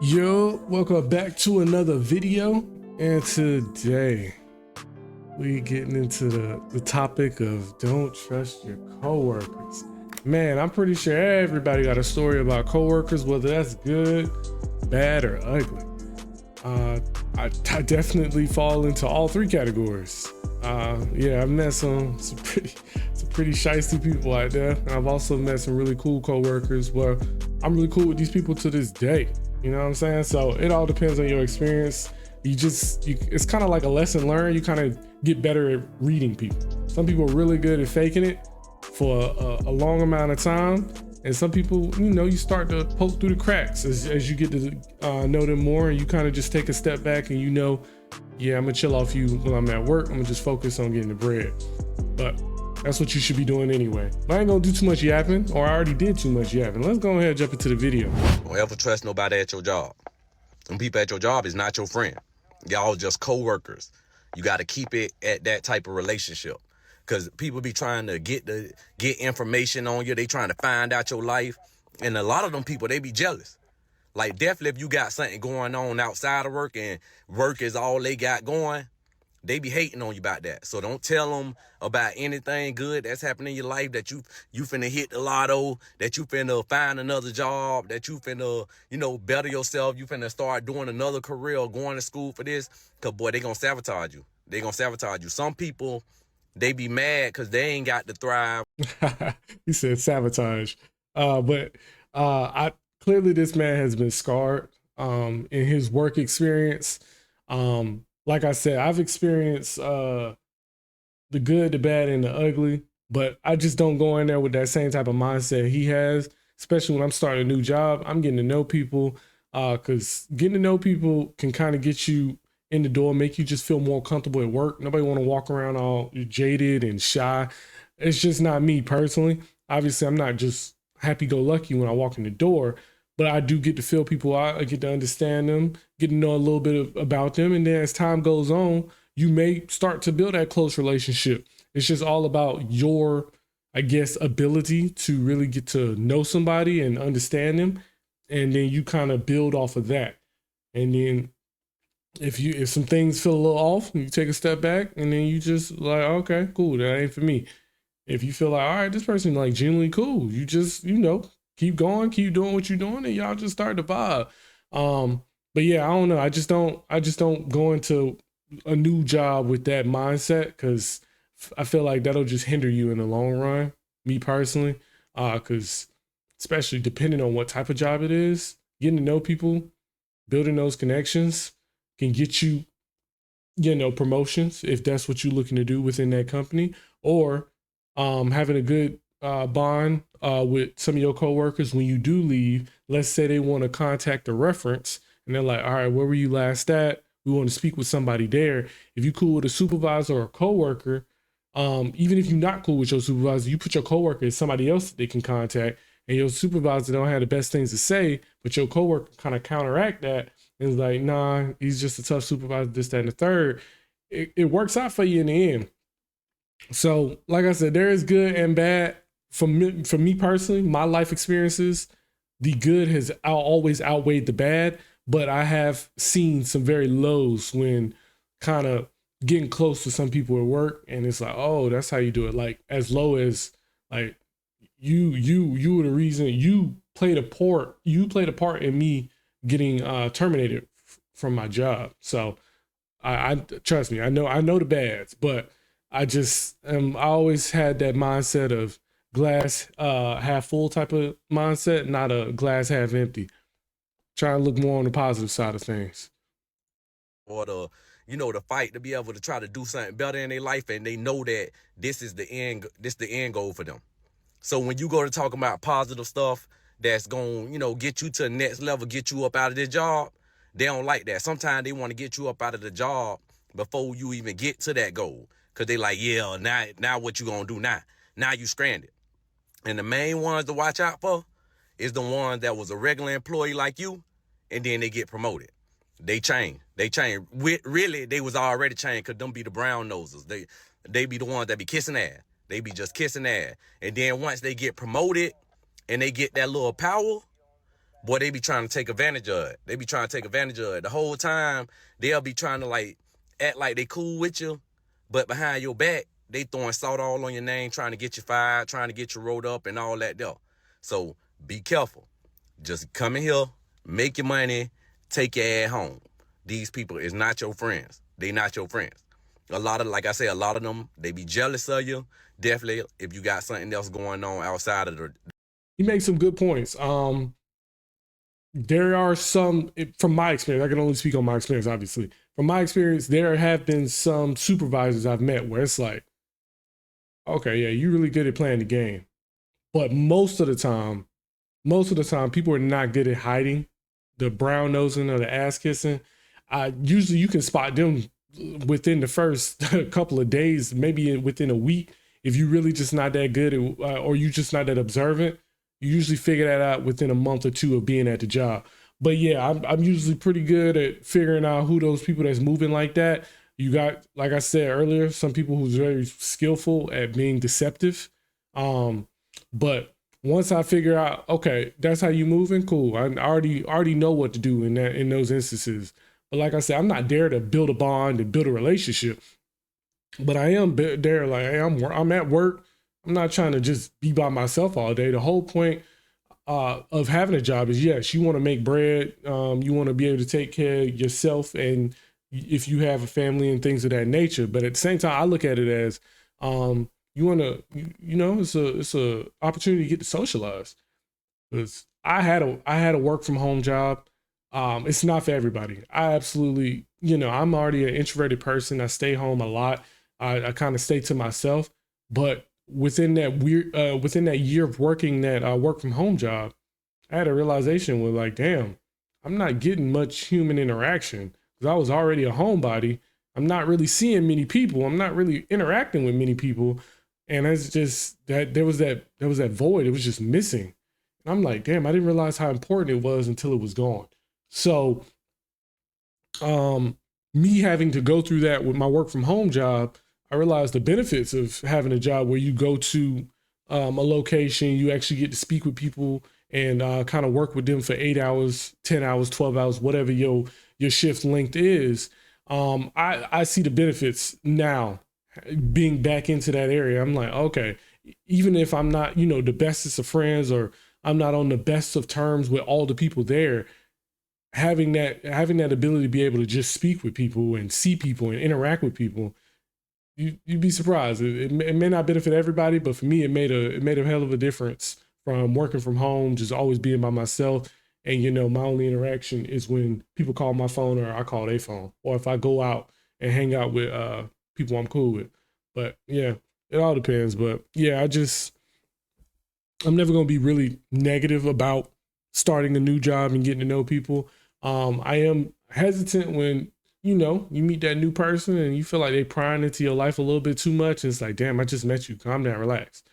Yo, welcome back to another video, and today we getting into the topic of don't trust your coworkers. Man, I'm pretty sure everybody got a story about coworkers, whether that's good, bad, or ugly. I definitely fall into all three categories. Yeah, I've met some pretty shiesty people out there, and I've also met some really cool coworkers where I'm really cool with these people to this day. You know what I'm saying? So it all depends on your experience. It's kind of like a lesson learned. You kind of get better at reading people. Some people are really good at faking it for a long amount of time. And some people, you start to poke through the cracks as you get to know them more, and you kind of just take a step back and yeah, I'm gonna chill off you when I'm at work. I'm gonna just focus on getting the bread. But that's what you should be doing anyway. But I ain't gonna do too much yapping, or I already did too much yapping. Let's go ahead and jump into the video. Don't ever trust nobody at your job. Some people at your job is not your friend. Y'all just co-workers. You got to keep it at that type of relationship. Because people be trying to get information on you. They trying to find out your life. And a lot of them people, they be jealous. Like, definitely if you got something going on outside of work and work is all they got going, they be hating on you about that. So don't tell them about anything good that's happening in your life, that you finna hit the lotto, that you finna find another job, that you finna, better yourself. You finna start doing another career or going to school for this. Cause boy, they gonna sabotage you. They gonna sabotage you. Some people, they be mad cause they ain't got to thrive. He said sabotage. But I clearly this man has been scarred in his work experience. Like I said, I've experienced the good, the bad, and the ugly, but I just don't go in there with that same type of mindset he has, especially when I'm starting a new job. I'm getting to know people, because getting to know people can kind of get you in the door, make you just feel more comfortable at work. Nobody want to walk around all jaded and shy. It's just not me personally. Obviously, I'm not just happy-go-lucky when I walk in the door, but I do get to feel people out. I get to understand them, get to know a little bit about them. And then as time goes on, you may start to build that close relationship. It's just all about your, I guess, ability to really get to know somebody and understand them. And then you kind of build off of that. And then if some things feel a little off, you take a step back and then you just like, okay, cool, that ain't for me. If you feel like, all right, this person like genuinely cool, you just, keep going, keep doing what you're doing, and y'all just start to vibe. But yeah, I don't know. I just don't go into a new job with that mindset, because I feel like that'll just hinder you in the long run, me personally. Because especially depending on what type of job it is, getting to know people, building those connections can get you, promotions if that's what you're looking to do within that company, or having a good bond with some of your coworkers when you do leave. Let's say they want to contact a reference and they're like, all right, where were you last at? We want to speak with somebody there. If you're cool with a supervisor or a coworker, even if you're not cool with your supervisor, you put your coworker as somebody else that they can contact, and your supervisor don't have the best things to say, but your coworker kind of counteract that and is like, nah, he's just a tough supervisor, this, that, and the third. It works out for you in the end. So, like I said, there is good and bad. For me personally, my life experiences, the good has always outweighed the bad, but I have seen some very lows when kind of getting close to some people at work, and it's like, oh, that's how you do it. Like as low as like you were the reason, you played a part in me getting terminated from my job. So I trust me, I know the bads, but I always had that mindset of glass half full type of mindset, not a glass half empty. Trying to look more on the positive side of things. Or the fight to be able to try to do something better in their life, and they know that this is the end goal for them. So when you go to talk about positive stuff that's going, get you to the next level, get you up out of this job, they don't like that. Sometimes they want to get you up out of the job before you even get to that goal. Cause they like, yeah, now what you gonna do now? Now you stranded. And the main ones to watch out for is the ones that was a regular employee like you, and then they get promoted. They change. Really, they was already changed, cause them be the brown noses. They be the ones that be kissing ass. They be just kissing ass. And then once they get promoted and they get that little power, boy, they be trying to take advantage of it. They be trying to take advantage of it. The whole time, they'll be trying to like act like they cool with you, but behind your back, they throwing salt all on your name, trying to get you fired, trying to get you rolled up and all that there. So be careful. Just come in here, make your money, take your ass home. These people is not your friends. They not your friends. A lot of, like I say, a lot of them, they be jealous of you. Definitely, if you got something else going on outside of the. He makes some good points. There are some, from my experience, I can only speak on my experience, obviously. From my experience, there have been some supervisors I've met where it's like, okay, yeah, you're really good at playing the game. But most of the time, people are not good at hiding the brown nosing or the ass kissing. Usually you can spot them within the first couple of days, maybe within a week. If you really just not that good at, or you just not that observant, you usually figure that out within a month or two of being at the job. But yeah, I'm usually pretty good at figuring out who those people that's moving like that. You got, like I said earlier, some people who's very skillful at being deceptive. But once I figure out, okay, that's how you moving, cool. I already know what to do in those instances. But like I said, I'm not there to build a bond and build a relationship. But I am there, like, hey, I'm at work. I'm not trying to just be by myself all day. The whole point of having a job is, yes, you want to make bread. You want to be able to take care of yourself, and if you have a family and things of that nature. But at the same time, I look at it as you want to, it's a opportunity to get to socialize. Because I had a work from home job. It's not for everybody. I absolutely, I'm already an introverted person. I stay home a lot. I kind of stay to myself. But within that year of working that work from home job, I had a realization with like, damn, I'm not getting much human interaction because I was already a homebody. I'm not really seeing many people. I'm not really interacting with many people. And it's just that there was that void. It was just missing. And I'm like, damn, I didn't realize how important it was until it was gone. So me having to go through that with my work from home job, I realized the benefits of having a job where you go to a location, you actually get to speak with people and kind of work with them for 8 hours, 10 hours, 12 hours, whatever your shift length is. I see the benefits now being back into that area. I'm like, okay, even if I'm not, the bestest of friends, or I'm not on the best of terms with all the people there, having that ability to be able to just speak with people and see people and interact with people, you'd be surprised. It may not benefit everybody, but for me, it made a hell of a difference from working from home, just always being by myself. And my only interaction is when people call my phone or I call their phone, or if I go out and hang out with people I'm cool with. But yeah, it all depends. But yeah, I'm never gonna be really negative about starting a new job and getting to know people. I am hesitant when you meet that new person and you feel like they prying into your life a little bit too much. And it's like, damn, I just met you. Calm down, relax.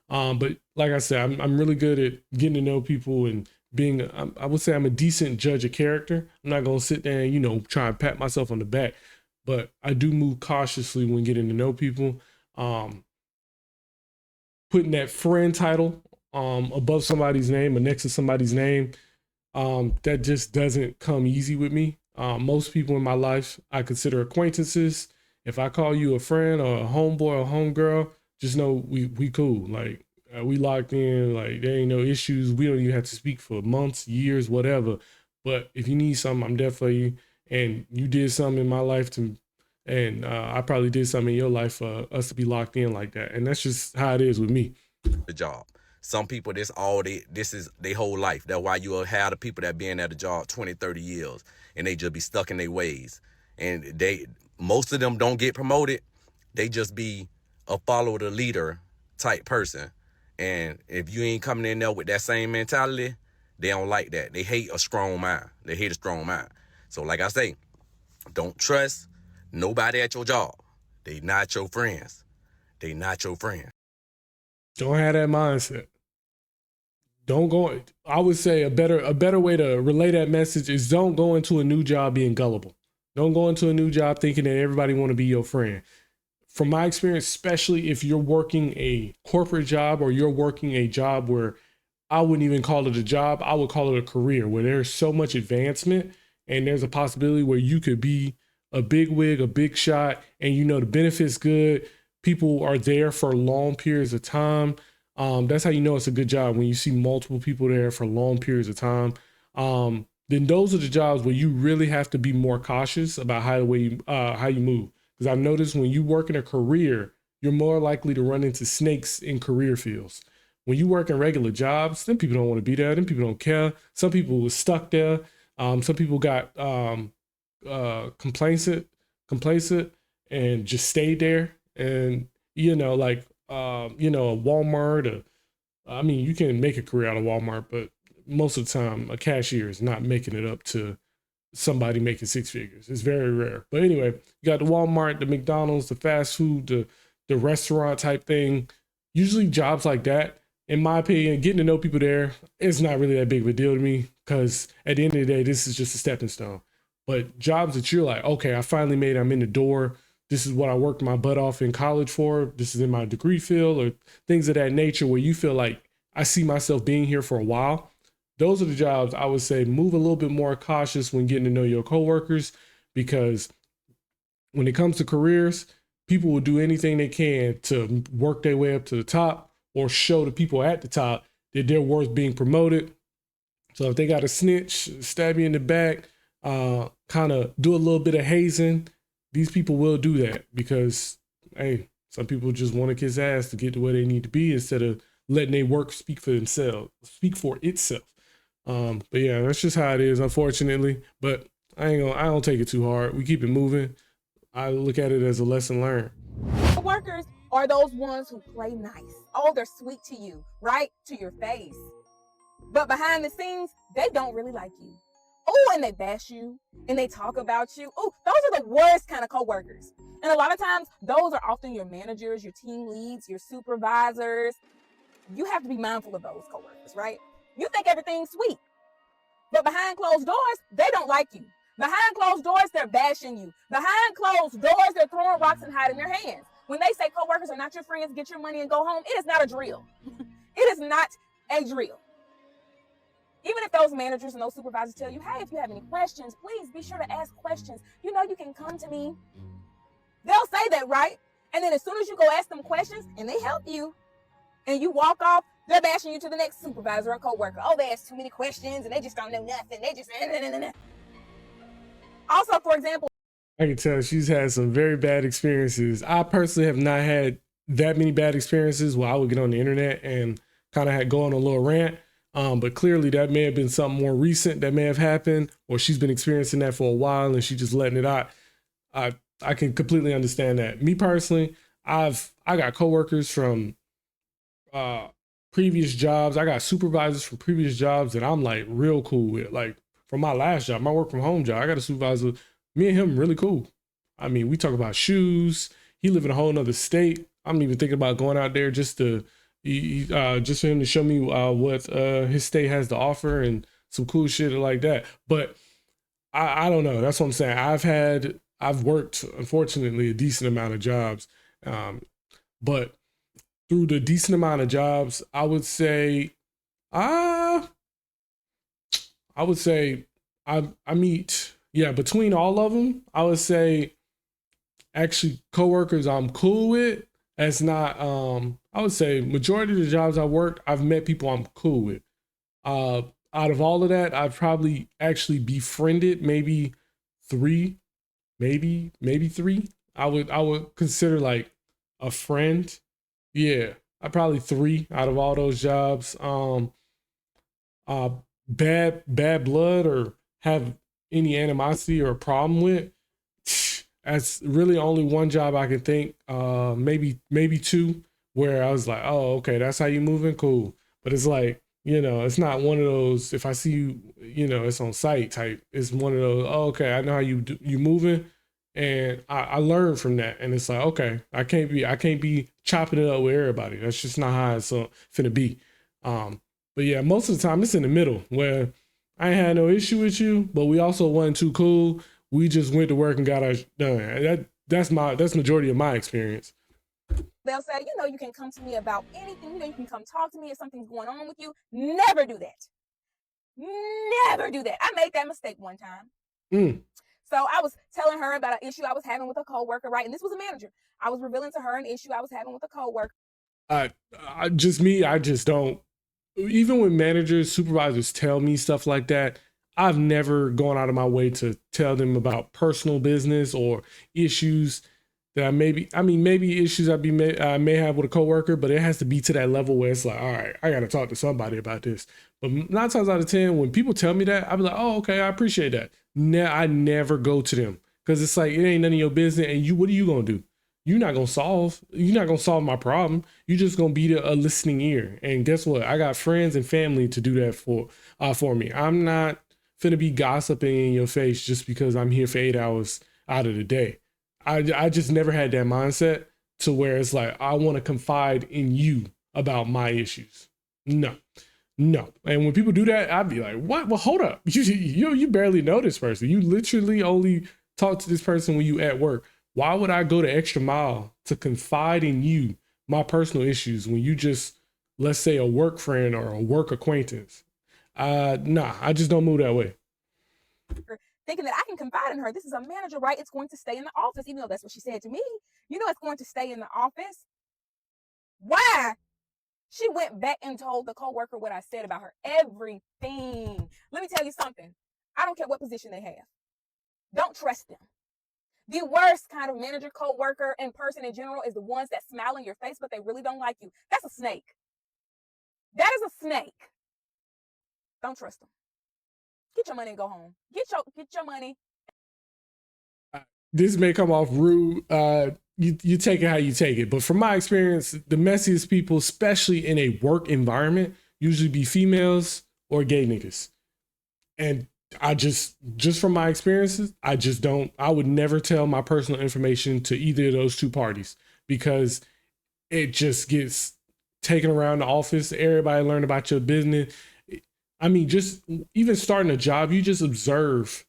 But like I said, I'm really good at getting to know people and being. I would say I'm a decent judge of character. I'm not gonna sit there and try and pat myself on the back, but I do move cautiously when getting to know people. Putting that friend title above somebody's name or next to somebody's name, that just doesn't come easy with me. Most people in my life I consider acquaintances. If I call you a friend or a homeboy or homegirl, just know we cool. Like we locked in. Like there ain't no issues. We don't even have to speak for months, years, whatever. But if you need something, I'm there for you. And you did something in my life and I probably did something in your life for us to be locked in like that. And that's just how it is with me. The job. Some people, this is their whole life. That's why you'll have the people that been at a job 20, 30 years and they just be stuck in their ways. And most of them don't get promoted. They just be a follow the leader type person. And if you ain't coming in there with that same mentality, they don't like that. They hate a strong mind. They hate a strong mind. So like I say, don't trust nobody at your job. They not your friends. They not your friends. Don't have that mindset. Don't go. I would say a better way to relay that message is don't go into a new job being gullible. Don't go into a new job thinking that everybody want to be your friend. From my experience, especially if you're working a corporate job or you're working a job where I wouldn't even call it a job. I would call it a career where there's so much advancement and there's a possibility where you could be a big wig, a big shot, and you know the benefits good. People are there for long periods of time. That's how you know it's a good job when you see multiple people there for long periods of time. Then those are the jobs where you really have to be more cautious about how you move. Because I've noticed when you work in a career, you're more likely to run into snakes in career fields. When you work in regular jobs, then people don't want to be there. Then people don't care. Some people were stuck there. Some people got complacent, and just stayed there. And like a Walmart. I mean, you can make a career out of Walmart, but most of the time, a cashier is not making it up to somebody making six figures. It's very rare. But anyway, you got the Walmart, the McDonald's, the fast food, the restaurant type thing. Usually, jobs like that, in my opinion, getting to know people there, it's not really that big of a deal to me because at the end of the day, this is just a stepping stone. But jobs that you're like, okay, I finally made it, I'm in the door. This is what I worked my butt off in college for. This is in my degree field, or things of that nature where you feel like I see myself being here for a while. Those are the jobs I would say move a little bit more cautious when getting to know your coworkers, because when it comes to careers, people will do anything they can to work their way up to the top or show the people at the top that they're worth being promoted. So if they got to snitch, stab you in the back, kind of do a little bit of hazing, these people will do that because, hey, some people just want to kiss ass to get to where they need to be instead of letting their work speak for itself. But yeah, that's just how it is, unfortunately. But I don't take it too hard. We keep it moving. I look at it as a lesson learned. Workers are those ones who play nice. Oh, they're sweet to you, right to your face. But behind the scenes, they don't really like you. Oh, and they bash you and they talk about you. Oh, those are the worst kind of coworkers. And a lot of times, those are often your managers, your team leads, your supervisors. You have to be mindful of those coworkers, right? You think everything's sweet, but behind closed doors, they don't like you. Behind closed doors, they're bashing you. Behind closed doors, they're throwing rocks and hiding their hands. When they say coworkers are not your friends, get your money and go home, it is not a drill. It is not a drill. Even if those managers and those supervisors tell you, hey, if you have any questions, please be sure to ask questions. You know, you can come to me. They'll say that, right? And then as soon as you go ask them questions and they help you and you walk off, they're bashing you to the next supervisor or coworker. Oh, they ask too many questions and they just don't know nothing. They just... Also, for example, I can tell she's had some very bad experiences. I personally have not had that many bad experiences where I would get on the internet and kind of go on a little rant. But clearly that may have been something more recent that may have happened, or she's been experiencing that for a while and she's just letting it out. I can completely understand that. Me personally, I got coworkers from previous jobs. I got supervisors from previous jobs that I'm like real cool with. Like from my last job, my work from home job, I got a supervisor. Me and him really cool. I mean, we talk about shoes. He live in a whole nother state. I'm even thinking about going out there just for him to show me what his state has to offer and some cool shit like that. But I don't know. That's what I'm saying. I've worked, unfortunately, a decent amount of jobs. But through the decent amount of jobs, I would say I meet, yeah, between all of them, I would say actually coworkers I'm cool with. That's not, I would say majority of the jobs I worked, I've met people I'm cool with. Out of all of that, I've probably actually befriended maybe three. I would consider like a friend. Yeah, I probably three out of all those jobs. Bad blood or have any animosity or problem with. That's really only one job I can think. Maybe two, where I was like, oh, okay, that's how you moving, cool. But it's like, it's not one of those. If I see you, it's on site type. It's one of those. Oh, okay, I know how you moving, and I learned from that. And it's like, okay, I can't be chopping it up with everybody. That's just not how it's finna be. But yeah, most of the time it's in the middle where I ain't had no issue with you, but we also wasn't too cool. We just went to work and got our done. That's majority of my experience. They'll say, you can come to me about anything. You can come talk to me if something's going on with you. Never do that. Never do that. I made that mistake one time. So I was telling her about an issue I was having with a coworker, right? And this was a manager. I was revealing to her an issue I was having with a coworker. I just don't. Even when managers, supervisors tell me stuff like that, I've never gone out of my way to tell them about personal business or issues that maybe issues I may have with a coworker, but it has to be to that level where it's like, all right, I got to talk to somebody about this. But 9 times out of 10, when people tell me that, I'll be like, oh, okay, I appreciate that. I never go to them because it's like, it ain't none of your business. And what are you going to do? You're not going to solve my problem. You're just going to be a listening ear. And guess what? I got friends and family to do that for me. I'm not finna be gossiping in your face just because I'm here for 8 hours out of the day. I just never had that mindset to where it's like, I want to confide in you about my issues. No. And when people do that, I'd be like, what? Well, hold up. You barely know this person. You literally only talk to this person when you at work. Why would I go the extra mile to confide in you my personal issues when you just, let's say, a work friend or a work acquaintance? I just don't move that way. Thinking that I can confide in her. This is a manager, right? It's going to stay in the office, even though that's what she said to me. It's going to stay in the office. Why? She went back and told the coworker what I said about her. Everything. Let me tell you something. I don't care what position they have. Don't trust them. The worst kind of manager, coworker, and person in general is the ones that smile in your face, but they really don't like you. That's a snake. That is a snake. Don't trust them. Get your money and go home. Get your money. This may come off rude. You take it how you take it. But from my experience, the messiest people, especially in a work environment, usually be females or gay niggas. And I just from my experiences, I would never tell my personal information to either of those two parties because it just gets taken around the office. Everybody learn about your business. I mean, just even starting a job, you just observe,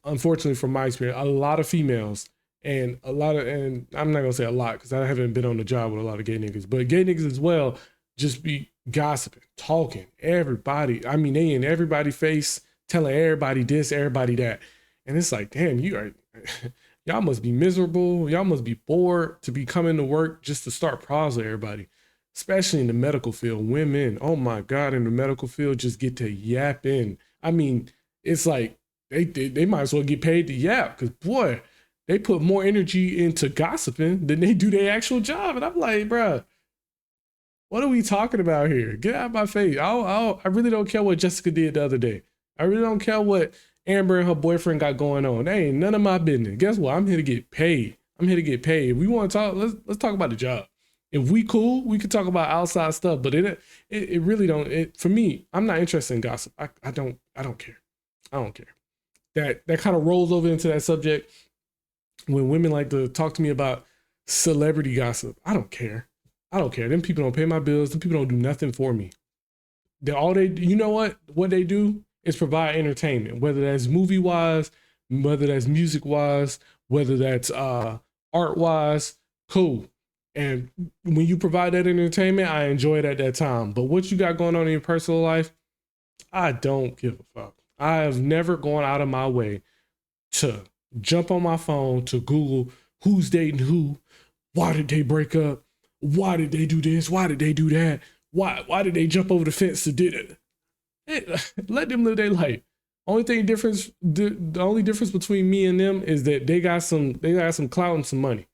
unfortunately, from my experience, a lot of females and and I'm not gonna say a lot because I haven't been on the job with a lot of gay niggas, but gay niggas as well, just be gossiping, talking, everybody. I mean, they in everybody's face, telling everybody this, everybody that. And it's like, damn, y'all must be miserable. Y'all must be bored to be coming to work just to start problems with everybody. Especially in the medical field, women, oh my God, in the medical field, just get to yapping. I mean, it's like they might as well get paid to yap because, boy, they put more energy into gossiping than they do their actual job. And I'm like, bruh, what are we talking about here? Get out of my face. I really don't care what Jessica did the other day. I really don't care what Amber and her boyfriend got going on. That ain't none of my business. Guess what? I'm here to get paid. If we want to talk, let's talk about the job. If we cool, we could talk about outside stuff, but it really don't. For me, I'm not interested in gossip. I don't care. I don't care. That kind of rolls over into that subject when women like to talk to me about celebrity gossip. I don't care. Them people don't pay my bills. Them people don't do nothing for me. You know what they do is provide entertainment, whether that's movie wise, whether that's music wise, whether that's art wise. Cool. And when you provide that entertainment, I enjoy it at that time. But what you got going on in your personal life, I don't give a fuck. I have never gone out of my way to jump on my phone to Google who's dating who, why did they break up, why did they do this, why did they do that, why did they jump over the fence to do it? Let them live their life. The only difference between me and them is that they got some clout and some money.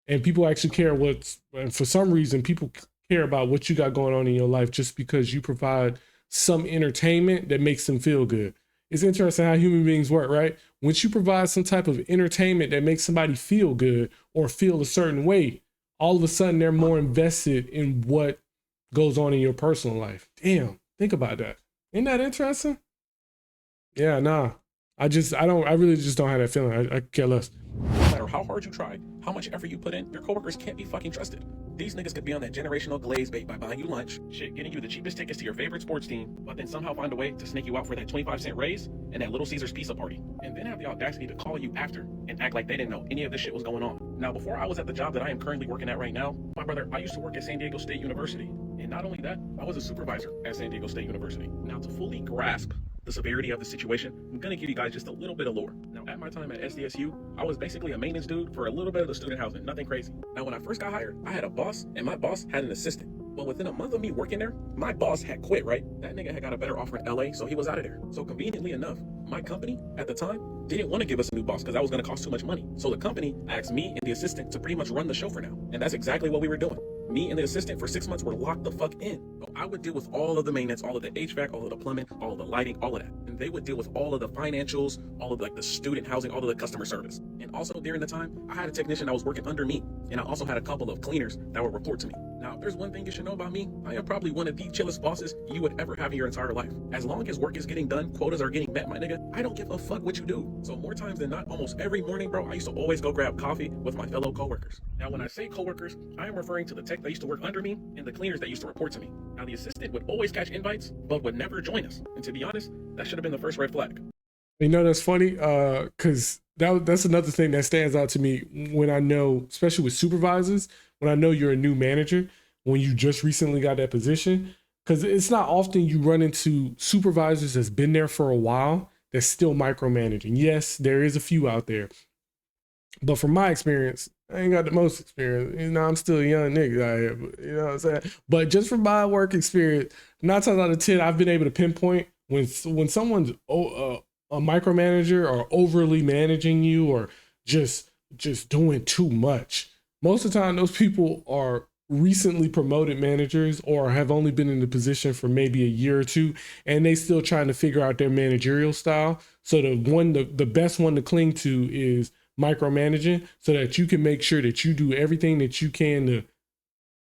And people actually care and for some reason, people care about what you got going on in your life just because you provide some entertainment that makes them feel good. It's interesting how human beings work, right? Once you provide some type of entertainment that makes somebody feel good or feel a certain way, all of a sudden they're more invested in what goes on in your personal life. Damn, think about that. Isn't that interesting? Yeah, nah. I really just don't have that feeling. I care less. No matter how hard you try, how much effort you put in, your coworkers can't be fucking trusted. These niggas could be on that generational glaze bait by buying you lunch, shit, getting you the cheapest tickets to your favorite sports team, but then somehow find a way to snake you out for that 25-cent raise and that Little Caesars pizza party, and then have the audacity to call you after and act like they didn't know any of this shit was going on. Now, before I was at the job that I am currently working at right now, my brother, I used to work at San Diego State University. And not only that, I was a supervisor at San Diego State University. Now, to fully grasp the severity of the situation, I'm going to give you guys just a little bit of lore. Now, at my time at SDSU, I was basically a maintenance dude for a little bit of the student housing, nothing crazy. Now, when I first got hired, I had a boss, and my boss had an assistant. Well, within a month of me working there, my boss had quit, right? That nigga had got a better offer in LA, so he was out of there. So conveniently enough, my company at the time didn't want to give us a new boss because that was going to cost too much money. So the company asked me and the assistant to pretty much run the show for now. And that's exactly what we were doing. Me and the assistant for 6 months were locked the fuck in. So I would deal with all of the maintenance, all of the HVAC, all of the plumbing, all of the lighting, all of that. And they would deal with all of the financials, all of like the student housing, all of the customer service. And also during the time, I had a technician that was working under me. And I also had a couple of cleaners that would report to me. Now, if there's one thing you should know about me, I am probably one of the chillest bosses you would ever have in your entire life. As long as work is getting done, quotas are getting met, my nigga, I don't give a fuck what you do. So more times than not, almost every morning, bro, I used to always go grab coffee with my fellow coworkers. Now, when I say coworkers, I am referring to the tech that used to work under me and the cleaners that used to report to me. Now, the assistant would always catch invites, but would never join us. And to be honest, that should have been the first red flag. You know, that's funny, because that's another thing that stands out to me when I know, especially with supervisors, when I know you're a new manager, when you just recently got that position, because it's not often you run into supervisors that's been there for a while that's still micromanaging. Yes, there is a few out there, but from my experience, I ain't got the most experience. You know, I'm still a young nigga out here, but, you know what I'm saying? But just from my work experience, 9 times out of 10, I've been able to pinpoint when someone's a micromanager or overly managing you or just doing too much. Most of the time, those people are recently promoted managers or have only been in the position for maybe a year or two, and they still trying to figure out their managerial style. So the best one to cling to is micromanaging, so that you can make sure that you do everything that you can to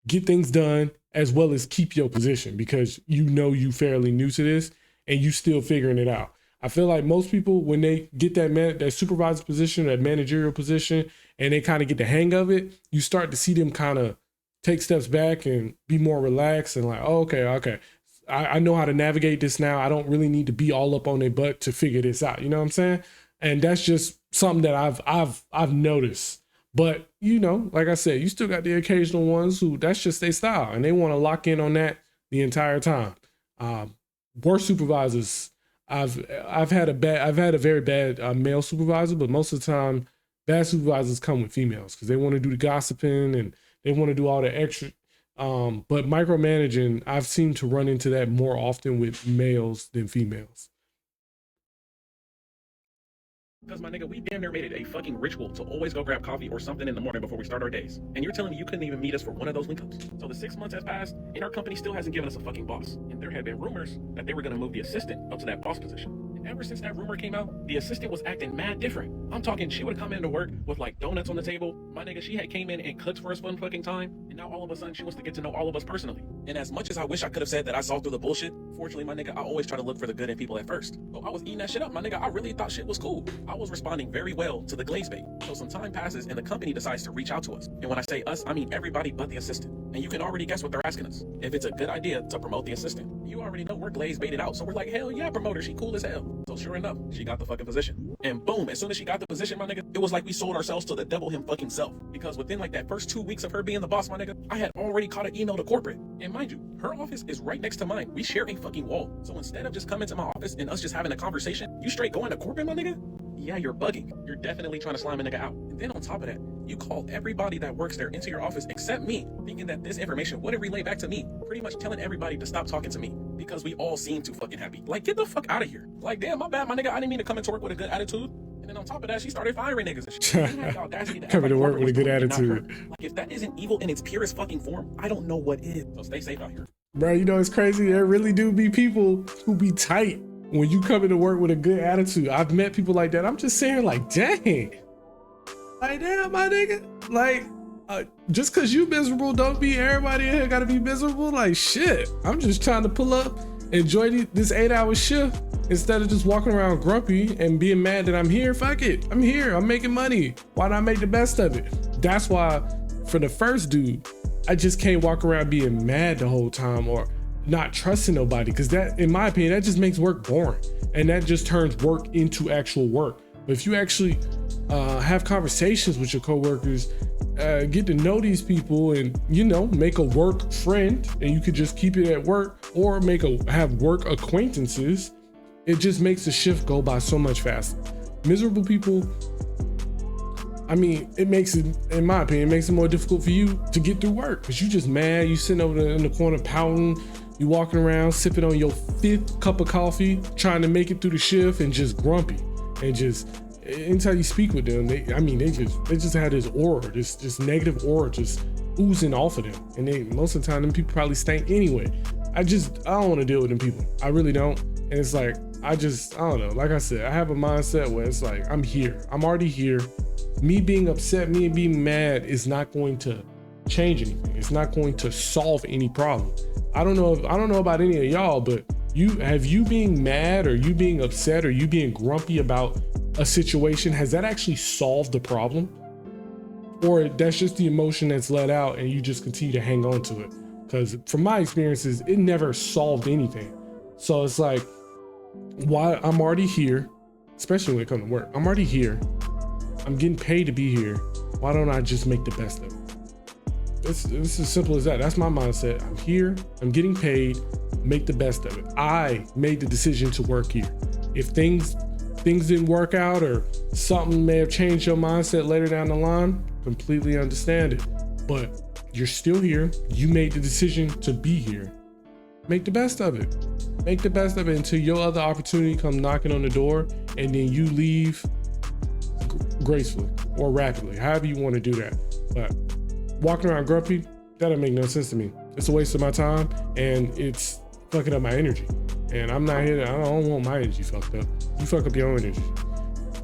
get things done as well as keep your position, because you know you fairly new to this and you still figuring it out. I feel like most people, when they get that supervisor position, that managerial position, and they kind of get the hang of it, you start to see them kind of take steps back and be more relaxed and like, oh, okay. I know how to navigate this now. I don't really need to be all up on their butt to figure this out. You know what I'm saying? And that's just something that I've noticed. But, you know, like I said, you still got the occasional ones who that's just their style and they want to lock in on that the entire time. Worst supervisors, I've had a very bad male supervisor, but most of the time bad supervisors come with females because they want to do the gossiping and they want to do all the extra. But micromanaging, I've seemed to run into that more often with males than females. Because my nigga, we damn near made it a fucking ritual to always go grab coffee or something in the morning before we start our days. And you're telling me you couldn't even meet us for one of those link-ups? So the 6 months has passed and our company still hasn't given us a fucking boss. And there had been rumors that they were gonna move the assistant up to that boss position. And ever since that rumor came out, the assistant was acting mad different. I'm talking, she would come into work with like donuts on the table. My nigga, she had came in and cooked for us fun fucking time. And now all of a sudden she wants to get to know all of us personally. And as much as I wish I could have said that I saw through the bullshit, fortunately, my nigga, I always try to look for the good in people at first. So I was eating that shit up, my nigga. I really thought shit was cool. I was responding very well to the glaze bait. So some time passes and the company decides to reach out to us. And when I say us, I mean everybody but the assistant. And you can already guess what they're asking us. If it's a good idea to promote the assistant. You already know we're glaze baited out. So we're like, hell yeah, promote her. She cool as hell. So sure enough, she got the fucking position. And boom, as soon as she got the position, my nigga, it was like we sold ourselves to the devil him fucking self. Because within like that first 2 weeks of her being the boss, my nigga, I had already caught an email to corporate. And mind you, her office is right next to mine. We share a fucking wall. So instead of just coming to my office and us just having a conversation, you straight going to corporate, my nigga? Yeah, you're bugging. You're definitely trying to slime a nigga out. And then on top of that, you call everybody that works there into your office except me, thinking that this information wouldn't relay back to me, pretty much telling everybody to stop talking to me because we all seem too fucking happy. Like, get the fuck out of here. Like, damn, my bad, my nigga. I didn't mean to come into work with a good attitude. And then on top of that, she started firing niggas and shit. Coming to work with a good attitude. Like, if that isn't evil in its purest fucking form, I don't know what is. So stay safe out here. Bro, you know, it's crazy. There really do be people who be tight when you come into work with a good attitude. I've met people like that. I'm just saying, like, dang. Like, damn, my nigga. Like, just because you miserable, don't be everybody in here got to be miserable. Like, shit. I'm just trying to pull up, enjoy this 8-hour shift instead of just walking around grumpy and being mad that I'm here. Fuck it. I'm here. I'm making money. Why not make the best of it? That's why for the first dude, I just can't walk around being mad the whole time or not trusting nobody, because that, in my opinion, that just makes work boring, and that just turns work into actual work. But if you actually have conversations with your coworkers, get to know these people, and make a work friend, and you could just keep it at work, or have work acquaintances, it just makes the shift go by so much faster. Miserable people, I mean, it makes it, in my opinion, it makes it more difficult for you to get through work, because you just mad, you sitting over in the corner pouting, you walking around sipping on your 5th cup of coffee, trying to make it through the shift, and just grumpy. And just anytime you speak with them, they just have this aura, this negative aura just oozing off of them. And most of the time, them people probably stink anyway. I don't want to deal with them people. I really don't. And it's like, I don't know. Like I said, I have a mindset where it's like, I'm here. I'm already here. Me being upset, me being mad is not going to change anything. It's not going to solve any problem. I don't know about any of y'all, but you being mad, or you being upset, or you being grumpy about a situation, has that actually solved the problem? Or that's just the emotion that's let out and you just continue to hang on to it? Because from my experiences, it never solved anything. So it's like, why I'm already here, especially when it comes to work. I'm already here. I'm getting paid to be here. Why don't I just make the best of it? It's as simple as that. That's my mindset. I'm here, I'm getting paid, make the best of it. I made the decision to work here. If things didn't work out, or something may have changed your mindset later down the line, completely understand it. But you're still here. You made the decision to be here. Make the best of it. Make the best of it until your other opportunity come knocking on the door, and then you leave gracefully or rapidly, however you want to do that. But walking around grumpy, that don't make no sense to me. It's a waste of my time, and it's fucking up my energy. And I'm not here I don't want my energy fucked up. You fuck up your own energy.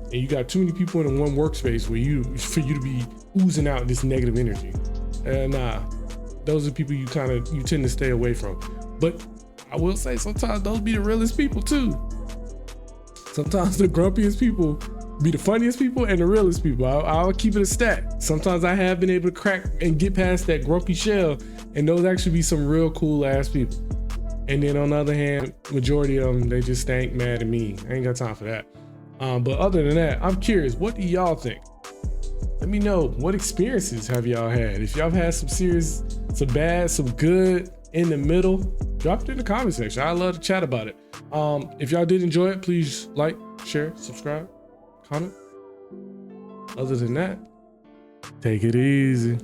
And you got too many people in one workspace for you to be oozing out this negative energy. And those are people you tend to stay away from. But I will say, sometimes those be the realest people too. Sometimes the grumpiest people be the funniest people and the realest people. I'll keep it a stat. Sometimes I have been able to crack and get past that grumpy shell, and those actually be some real cool ass people. And then on the other hand, majority of them, they just stank, mad, and mean. I ain't got time for that. But other than that, I'm curious, what do y'all think? Let me know, what experiences have y'all had? If y'all had some serious, some bad, some good, in the middle, drop it in the comment section. I'd love to chat about it. If y'all did enjoy it, please like, share, subscribe, comment. Other than that, take it easy.